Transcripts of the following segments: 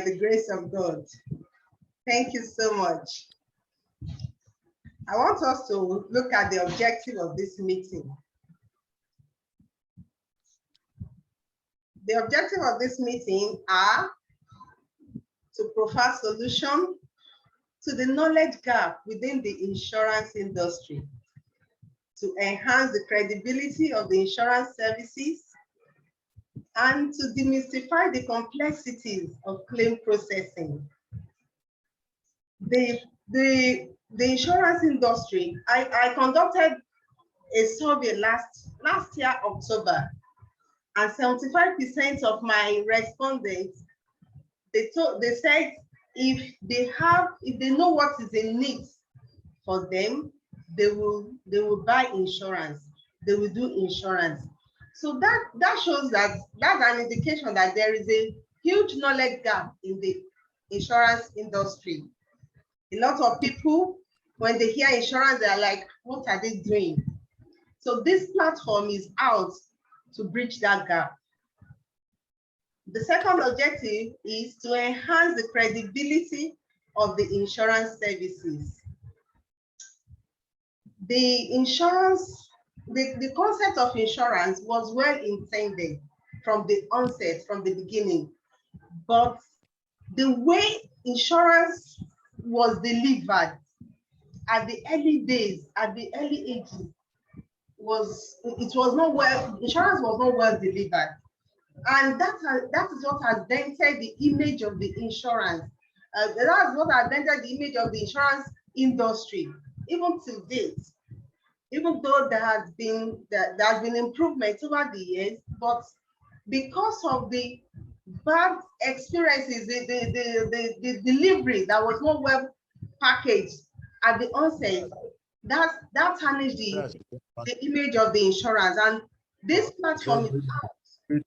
the grace of God. Thank you so much. I want us to look at the objective of this meeting. The objective of this meeting are to provide solution to the knowledge gap within the insurance industry, to enhance the credibility of the insurance services, and to demystify the complexities of claim processing. The insurance industry, I conducted a survey last year, October, and 75% of my respondents, they said if they know what is in need for them, they will buy insurance, they will do insurance. So that shows that's an indication that there is a huge knowledge gap in the insurance industry. A lot of people, when they hear insurance, they're like, what are they doing? So this platform is out to bridge that gap. The second objective is to enhance the credibility of the insurance services. The concept of insurance was well intended from the onset, from the beginning, but the way insurance was delivered at the early days, at the early ages, insurance was not well delivered. And that is what has dented the image of the insurance. That's what has dented the image of the insurance industry, even to date. Even though there has been improvement over the years, but because of the bad experiences, the delivery that was not well packaged at the onset, that tarnished the image of the insurance. And this platform is out to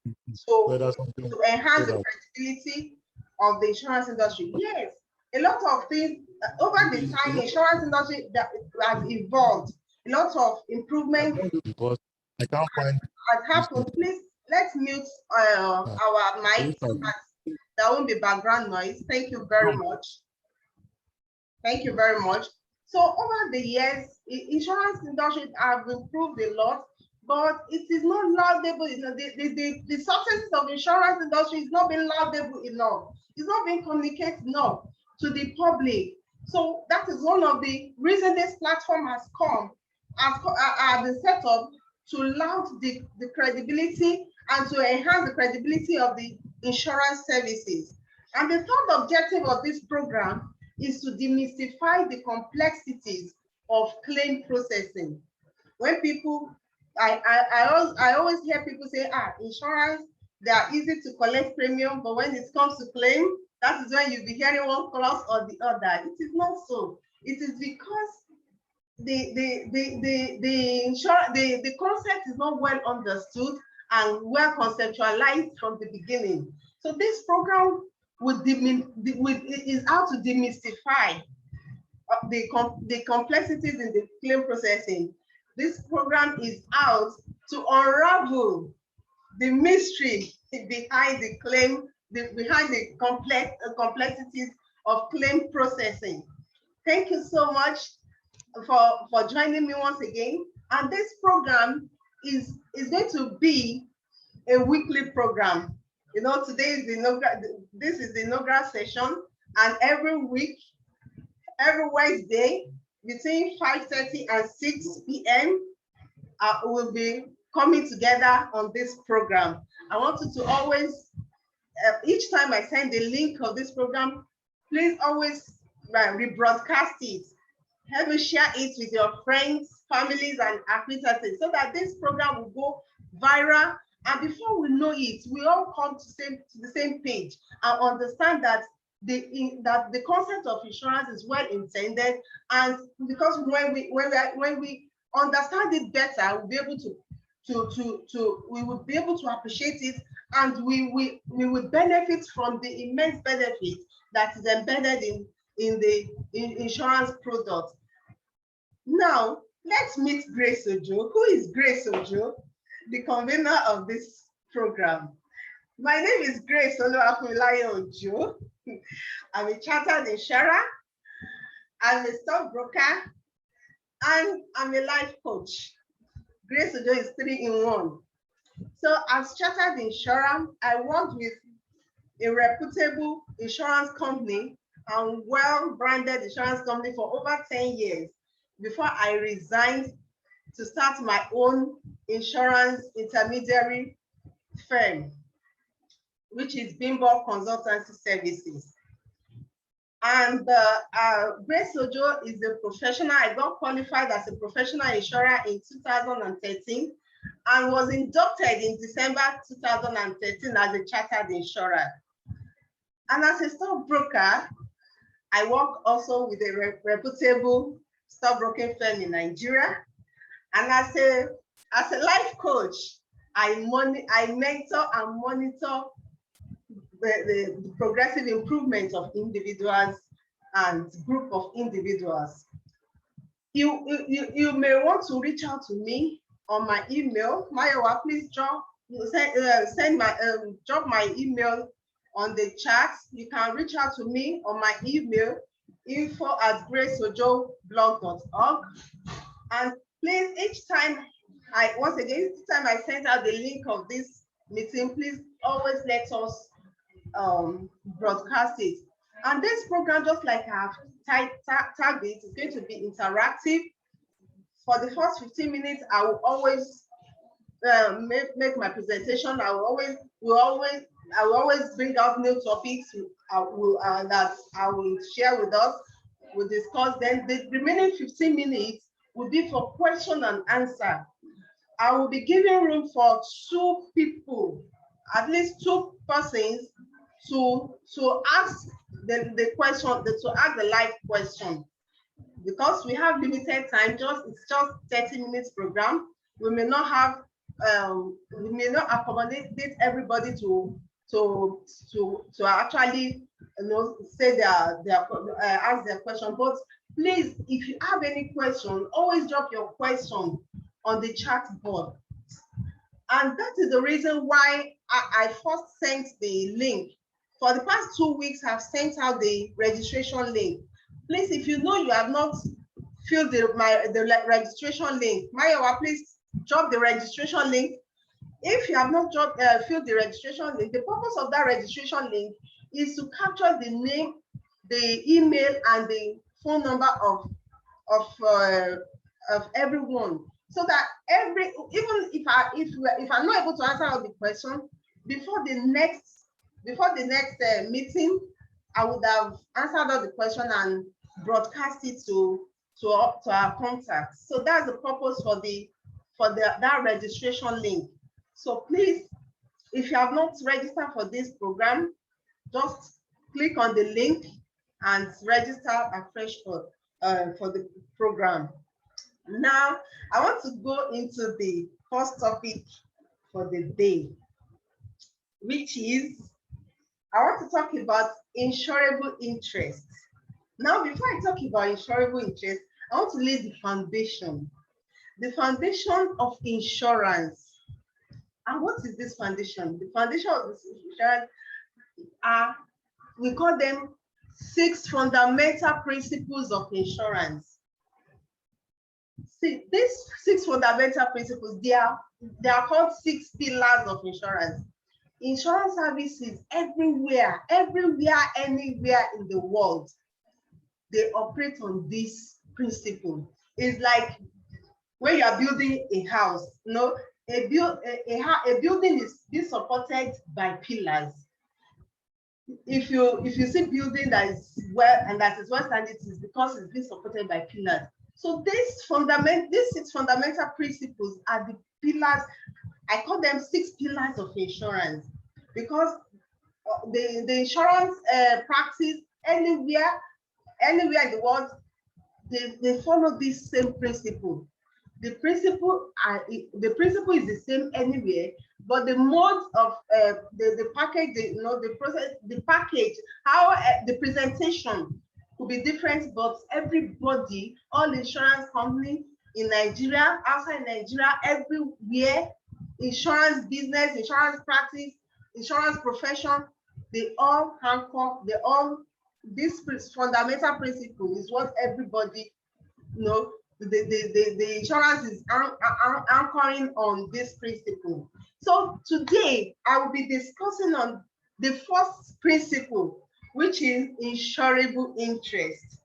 enhance the credibility of the insurance industry. Yes, a lot of things over the time, insurance industry that has evolved. A lot of improvement because I can't find has happened. Please let's mute our mic so that there won't be background noise. Thank you very much. Thank you very much. So over the years, insurance industry have improved a lot, but it is not laudable. You know, the success of the insurance industry is not being laudable enough. It's not being communicated enough to the public. So that is one of the reasons this platform has been set up to laud the credibility and to enhance the credibility of the insurance services. And the third objective of this program is to demystify the complexities of claim processing. When people, I always hear people say, insurance, they are easy to collect premium, but when it comes to claim, that is when you'll be hearing one clause or the other. It is not so. It is because the concept is not well understood and well conceptualized from the beginning. So this program is how to demystify the complexities in the claim processing. This program is out to unravel the mystery behind the claim, behind the complexities of claim processing. Thank you so much for joining me once again. And this program is going to be a weekly program. You know, today is this is the inaugural session, and every week, every Wednesday, between 5:30 and 6 p.m., we'll be coming together on this program. I want you to always, each time I send the link of this program, please always rebroadcast it. Help me share it with your friends, families, and acquaintances so that this program will go viral. And before we know it, we all come to the same page and understand that the concept of insurance is well intended. And because when we understand it better, we'll be able to appreciate it, and we will benefit from the immense benefit that is embedded in the insurance product. Now, let's meet Grace Ojo. Who is Grace Ojo? The convener of this program. My name is Grace Ojo. I'm a chartered insurer, I'm a stockbroker, and I'm a life coach. Grace Ojo is 3 in 1. So as chartered insurer, I worked with a reputable insurance company and well-branded insurance company for over 10 years before I resigned to start my own insurance intermediary firm, which is Bimbo Consultancy Services. And Grace Ojo is a professional. I got qualified as a professional insurer in 2013 and was inducted in December 2013 as a chartered insurer. And as a stockbroker, I work also with a reputable stockbroking firm in Nigeria. And as a life coach, I mentor and monitor the progressive improvement of individuals and group of individuals. You may want to reach out to me on my email. Mayowa, please drop my email on the chat. You can reach out to me on my email, info@graceojoblog.org. And please, each time I send out the link of this meeting, please always let us broadcast it. And this program, just like I've tagged it, is going to be interactive. For the first 15 minutes, I will always make my presentation. I will always bring out new topics that I will share with us. We'll discuss. Then the remaining 15 minutes will be for question and answer. I will be giving room for 2 people, at least 2 persons, to ask the question, to ask the live question. Because we have limited time, it's just 30 minutes program. We may not accommodate everybody to actually say ask their question. But please, if you have any question, always drop your question on the chat board. And that is the reason why I first sent the link. For the past 2 weeks, I've sent out the registration link. Please, if you know you have not filled the registration link, Mayowa, please drop the registration link. If you have not filled the registration link, the purpose of that registration link is to capture the name, the email, and the phone number of everyone, so that even if I'm not able to answer all the questions before the next meeting, I would have answered all the questions and broadcast it to our contacts. So that's the purpose for that registration link. So please, if you have not registered for this program, just click on the link and register afresh for the program. Now, I want to go into the first topic for the day, which is, I want to talk about insurable interest. Now, before I talk about insurable interest, I want to lay the foundation of insurance. And what is this foundation? The foundation of this insurance we call them 6 fundamental principles of insurance. See, these 6 fundamental principles, they are called 6 pillars of insurance. Insurance services everywhere, anywhere in the world, they operate on this principle. It's like when you are building a house, a building is being supported by pillars. If you see building that is that is well standing, it is because it's being supported by pillars. So these 6 fundamental principles are the pillars. I call them 6 pillars of insurance, because the insurance practice anywhere in the world, they follow this same principle. The principle is the same anywhere, but the mode of the package, the process, the package, how the presentation could be different. But everybody, all insurance companies in Nigeria, outside Nigeria, everywhere, insurance business, insurance practice, insurance profession, they all anchor, this fundamental principle is what everybody, the insurance is anchoring on this principle. So today I will be discussing on the first principle, which is insurable interest.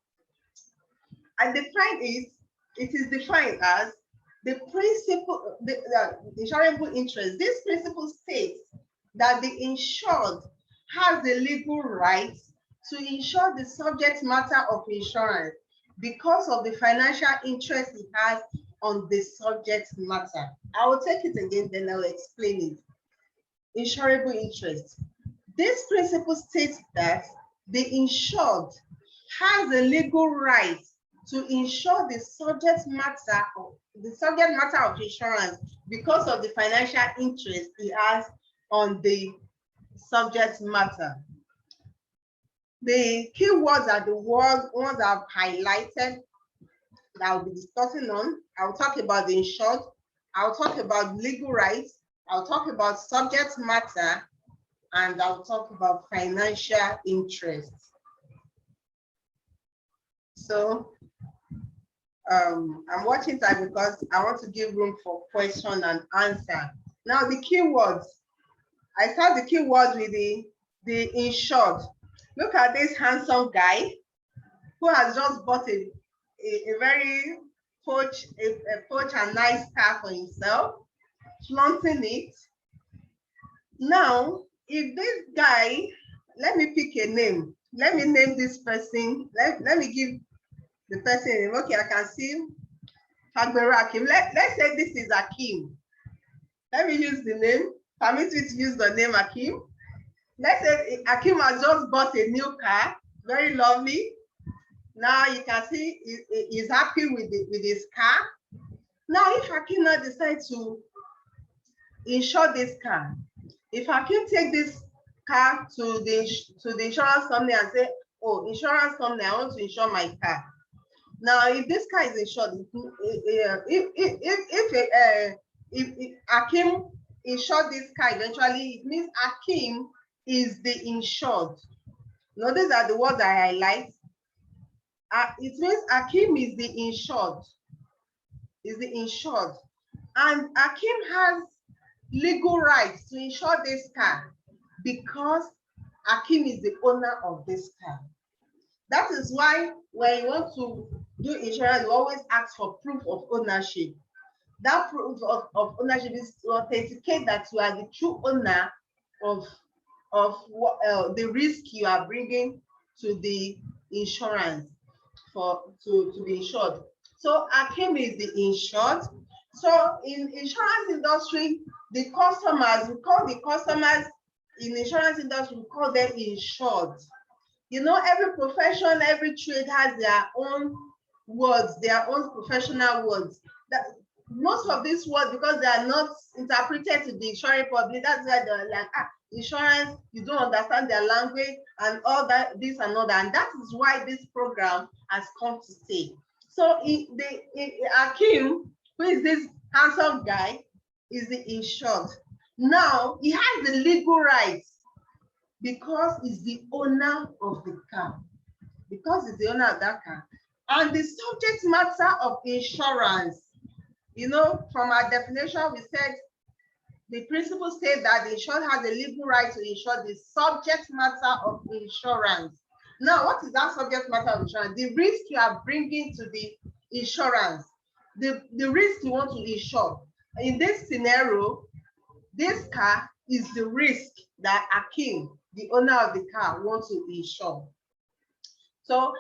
I define it. It is defined as the principle, the insurable interest. This principle states that the insured has the legal right to insure the subject matter of insurance because of the financial interest it has on the subject matter. I will take it again, then I'll explain it. Insurable interest. This principle states that the insured has the legal right to insure the subject matter of insurance because of the financial interest he has on the subject matter. The key words are the ones I've highlighted that I'll be discussing on. I'll talk about the insured, I'll talk about legal rights, I'll talk about subject matter, and I'll talk about financial interest. So I'm watching time because I want to give room for question and answer. Now the keywords. I start the keywords with the insured. Look at this handsome guy who has just bought a very poach and nice car for himself, flaunting it. Now, if this guy, let me pick a name. Let me name this person. Let me give the person a name. Okay, I can see Akim. Let's say this is Akim. Let me use the name. Permit me to use the name Akim. Let's say Akim has just bought a new car, very lovely. Now you can see he's happy with his car. Now, if Akim now decides to insure this car, if Akim take this car to the insurance company and say, "Oh, insurance company, I want to insure my car." Now, if this car is insured, if Akim insure this car eventually, it means Akim is the insured. Now, these are the words I highlight. It means Akim is the insured. And Akim has legal rights to insure this car because Akim is the owner of this car. That is why when you want to do insurance, you always ask for proof of ownership. That proof of ownership is to authenticate that you are the true owner of the risk you are bringing to the insurance to be insured. So Akim is the insured. So in insurance industry, we call the customers in insurance industry, we call them insured. Every profession, every trade has their own words, their own professional words. Most of these words, because they are not interpreted to the insurance public, that's why they're like, insurance, you don't understand their language and all that, this and all that. And that is why this program has come to stay. So Akim, who is this handsome guy, is the insured. Now, he has the legal rights because he's the owner of the car. Because he's the owner of that car. And the subject matter of insurance, from our definition, we said the principle states that the insured has a legal right to insure the subject matter of insurance. Now, what is that subject matter of insurance? The risk you are bringing to the insurance, the risk you want to insure. In this scenario, this car is the risk that Akim, the owner of the car, wants to insure. So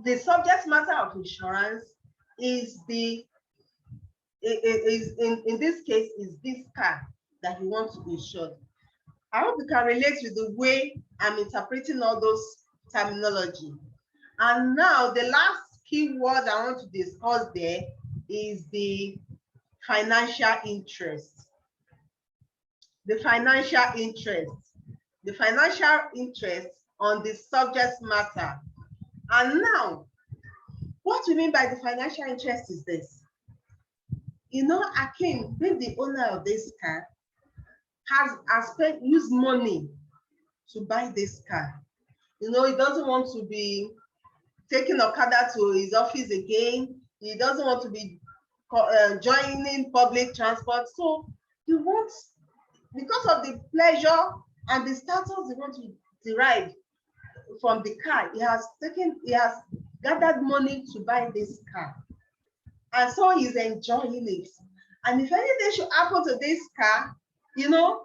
the subject matter of insurance is in this case is this car that you want to insure. I hope you can relate with the way I'm interpreting all those terminology. And now the last key word I want to discuss there is the financial interest. The financial interest on the subject matter. And now, what we mean by the financial interest is this. Akim, being the owner of this car, has used money to buy this car. You know, he doesn't want to be taking Okada to his office again. He doesn't want to be joining public transport. So he wants, because of the pleasure and the status he wants to derive from the car, he has gathered money to buy this car. And so he's enjoying it. And if anything should happen to this car, you know,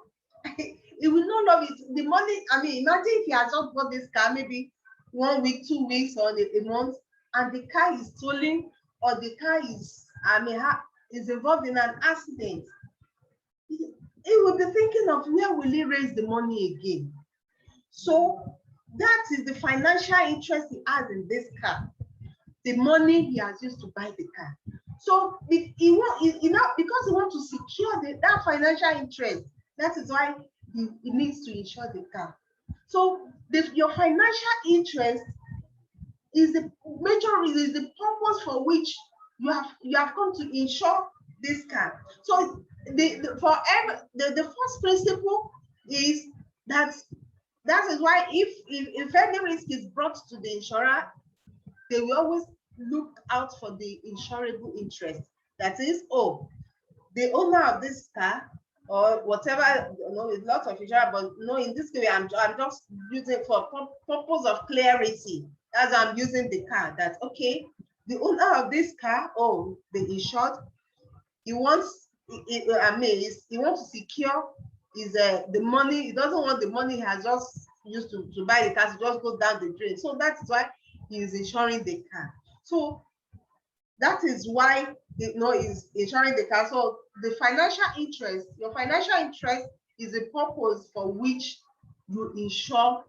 he will not love it. The money, I mean, imagine if he has just bought this car, maybe 1 week, 2 weeks, or a month, and the car is stolen, or the car is, is involved in an accident. He will be thinking of where will he raise the money again. So that is the financial interest he has in this car, the money he has used to buy the car. So because he wants to secure that financial interest, that is why he needs to insure the car. So your financial interest is the major reason, is the purpose for which you have come to insure this car. So the first principle is that is why if any risk is brought to the insurer, they will always look out for the insurable interest. That is, the owner of this car or whatever, you know, with lots of insurance, but no, in this case, I'm just using for purpose of clarity as I'm using the car. That okay, the owner of this car, the insured, he wants, he wants to secure the money. He doesn't want the money he has just used to buy the car to just go down the drain. So that is why he is insuring the car. So that is why is insuring the car. So the financial interest, your financial interest is a purpose for which you insure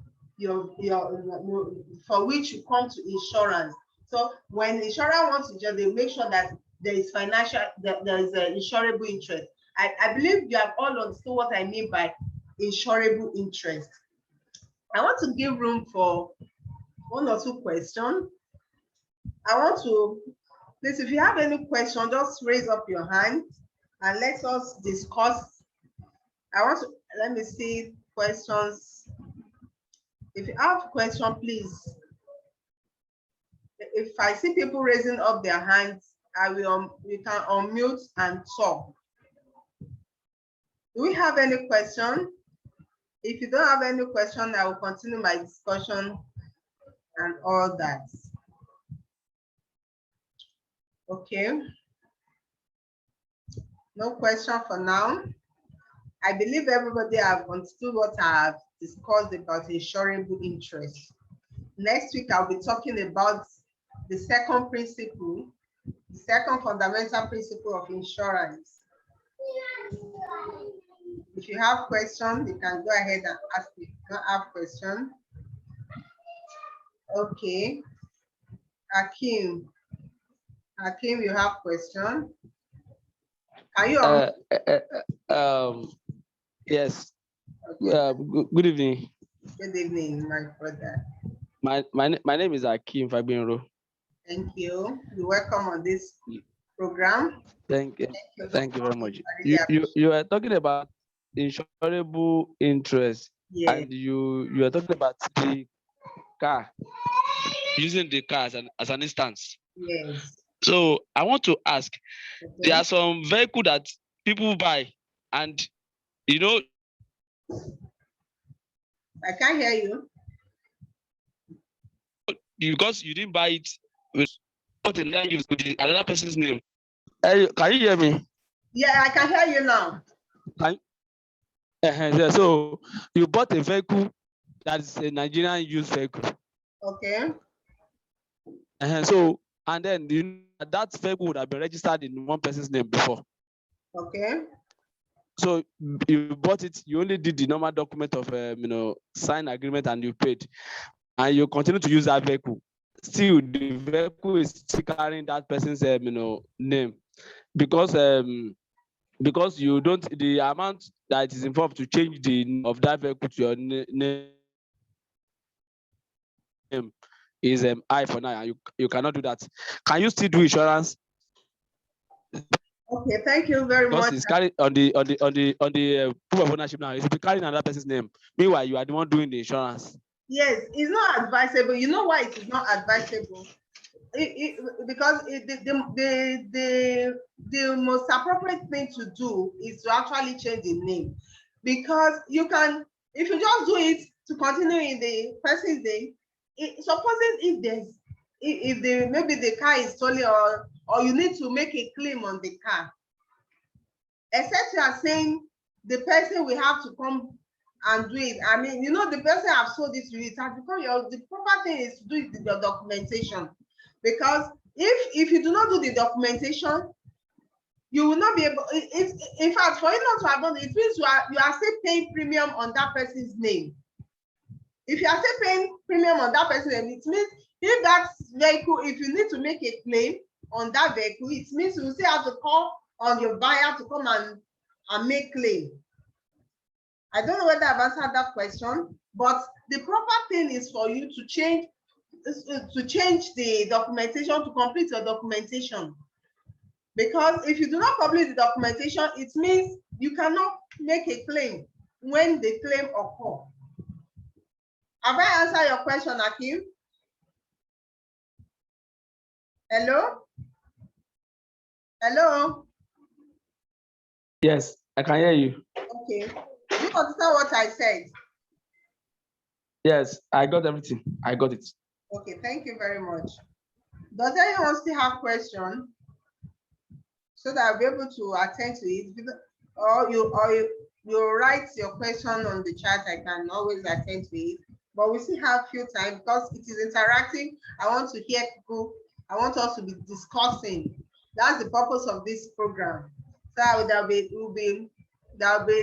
for which you come to insurance. So when the insurer wants to they make sure that there is there is an insurable interest. I believe you have all understood what I mean by insurable interest. I want to give room for 1 or 2 questions. I want to, please, if you have any question, just raise up your hand and let us discuss. Let me see questions. If you have a question, please. If I see people raising up their hands, we can unmute and talk. Do we have any question? If you don't have any question, I will continue my discussion and all that. Okay. No question for now. I believe everybody have understood what I have discussed about insurable interest. Next week, I'll be talking about the second principle, the second fundamental principle of insurance. If you have questions, you can go ahead and ask me. If you don't have questions. Okay. Hakeem, you have question? Can you? Yes. Okay. Good evening. Good evening, my brother. My name is Hakeem Fagbinro. Thank you. You're welcome on this program. Thank you very much. You are talking about insurable interest, yeah. And you are talking about the car, using the car as an instance. Yes. So I want to ask, okay. There are some vehicles that people buy, and you know. I can't hear you. Because you didn't buy it with another person's name. Can you hear me? Yeah, I can hear you now. Yeah, so you bought a vehicle that's a Nigerian used vehicle. Okay. So, and then that vehicle would have been registered in one person's name before. Okay. So you bought it, you only did the normal document of sign agreement and you paid. And you continue to use that vehicle. Still, the vehicle is still carrying that person's name, because you don't, the amount that is involved to change the name of that vehicle to your name is high for now, and you cannot do that. Can you still do insurance? Okay, thank you very Because much. it's carried on the proof of ownership now. It should be carrying another person's name. Meanwhile, you are the one doing the insurance. Yes, it's not advisable. You know why it is not advisable? Because the most appropriate thing to do is to actually change the name, because you can, if you just do it to continue in the person's name, supposing if there's if the maybe the car is stolen, or you need to make a claim on the car, except you are saying the person will have to come and do it. I mean, you know, the person have sold it to you. It has become the proper thing is to do it with your documentation. Because if you do not do the documentation, you will not be able. In fact, for you not to have done it, it means you are still paying premium on that person's name. If you are still paying premium on that person's name, it means if that vehicle, if you need to make a claim on that vehicle, it means you will still have to call on your buyer to come and make claim. I don't know whether I've answered that question, but the proper thing is for you to change the documentation, to complete your documentation. Because if you do not complete the documentation, it means you cannot make a claim when the claim occurs. Have I answered your question, Akim? Hello? Hello? Yes, I can hear you. Okay. Do you understand what I said? Yes, I got everything. I got it. Okay, thank you very much. Does anyone still have questions? So that I'll be able to attend to it. Or you write your question on the chat, I can always attend to it. But we still have few time because it is interactive. I want to hear people. I want us to be discussing. That's the purpose of this program. So there'll be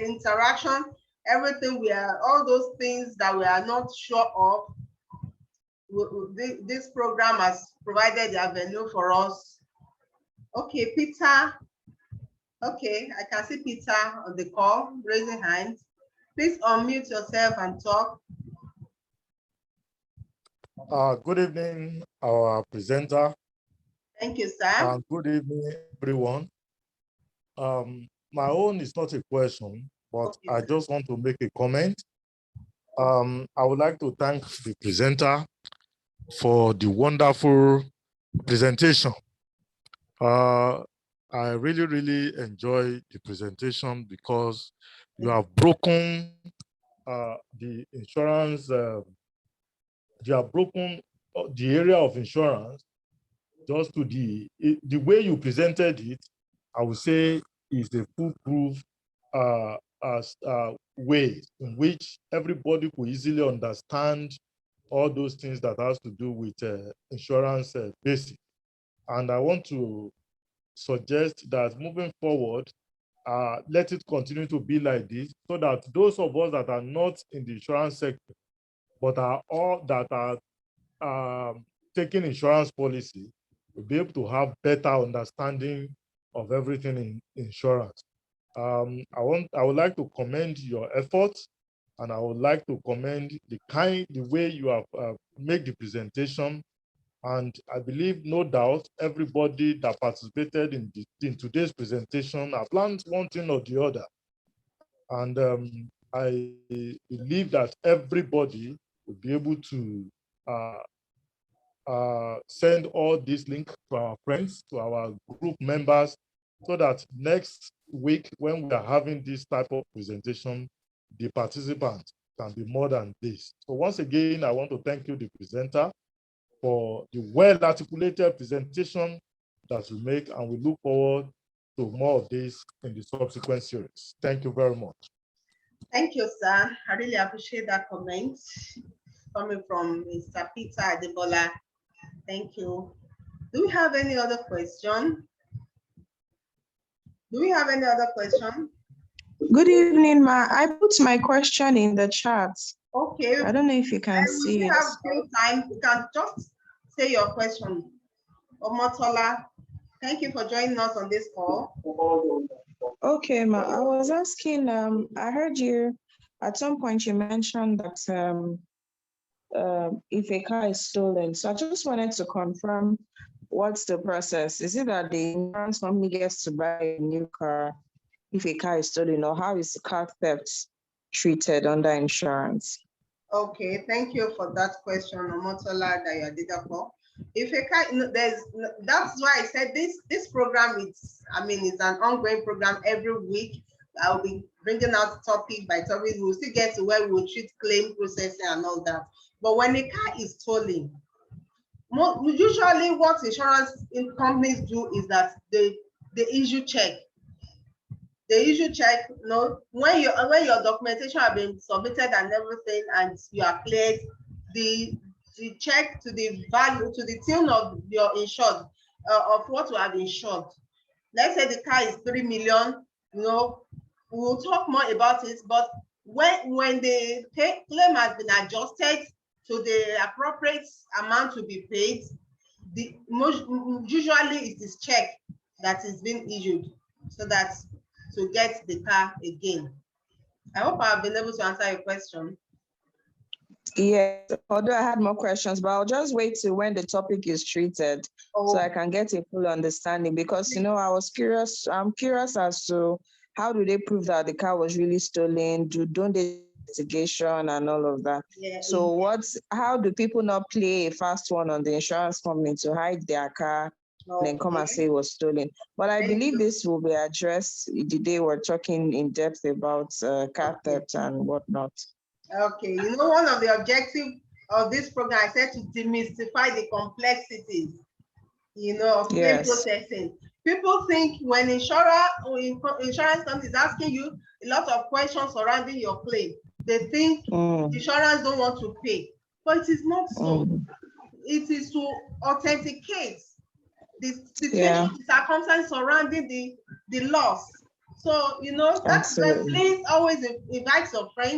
interaction. Everything all those things that we are not sure of. This program has provided the avenue for us. Okay, Peter. Okay, I can see Peter on the call, raising hands. Please unmute yourself and talk. Good evening, our presenter. Thank you, sir. Good evening, everyone. My own is not a question, but Okay, I just want to make a comment. I would like to thank the presenter for the wonderful presentation. I really enjoy the presentation because you have broken the insurance, you have broken the area of insurance just to the way you presented it. I would say is a foolproof way in which everybody could easily understand all those things that has to do with insurance basic. And I want to suggest that moving forward, let it continue to be like this, so that those of us that are not in the insurance sector, but are all that are taking insurance policy, will be able to have better understanding of everything in insurance. I would like to commend your efforts, and I would like to commend the way you have made the presentation. And I believe, no doubt, everybody that participated in today's presentation have learned one thing or the other. And I believe that everybody will be able to send all these links to our friends, to our group members, so that next week, when we are having this type of presentation, the participants can be more than this. So once again, I want to thank you, the presenter, for the well-articulated presentation that you make, and we look forward to more of this in the subsequent series. Thank you very much. Thank you, sir. I really appreciate that comment coming from Mr. Peter Adebola. Thank you. Do we have any other question? Do we have any other question? Good evening, ma. I put my question in the chat. Okay. I don't know if you can see it. We have still time. You can just say your question. Omotola, thank you for joining us on this call. Okay, ma. I was asking, I heard you, at some point you mentioned that if a car is stolen, so I just wanted to confirm what's the process? Is it that the insurance company gets to buy a new car if a car is stolen, or how is car theft treated under insurance? Okay, thank you for that question, Omotola, that you did for. If a car, that's why I said this program is, it's an ongoing program every week. I'll be bringing out topic by topic. We'll still get to where we'll treat claim processing and all that. But when a car is stolen, usually what insurance companies do is that they issue check. They issue check, when your documentation have been submitted and everything, and you are cleared, the check to the value, to the tune of your insured, of what you have insured. Let's say the car is 3 million, we'll talk more about it, but when the claim has been adjusted to the appropriate amount to be paid, usually it is check that is being issued, so that to get the car again. I hope I've been able to answer your question. Yes, although I had more questions, but I'll just wait till when the topic is treated so I can get a full understanding, because I'm curious as to how do they prove that the car was really stolen? Don't they investigation and all of that? Yeah. So how do people not play a fast one on the insurance company to hide their car and then come and say it was stolen? But I believe this will be addressed the day we're talking in depth about car theft and whatnot. Okay, one of the objectives of this program, I said, to demystify the complexities, of claim processing. People think when insurance company is asking you a lot of questions surrounding your claim, they think insurance don't want to pay, but it is not so. It is to authenticate the situation, the circumstance surrounding the loss. So, that's why please always invite your friends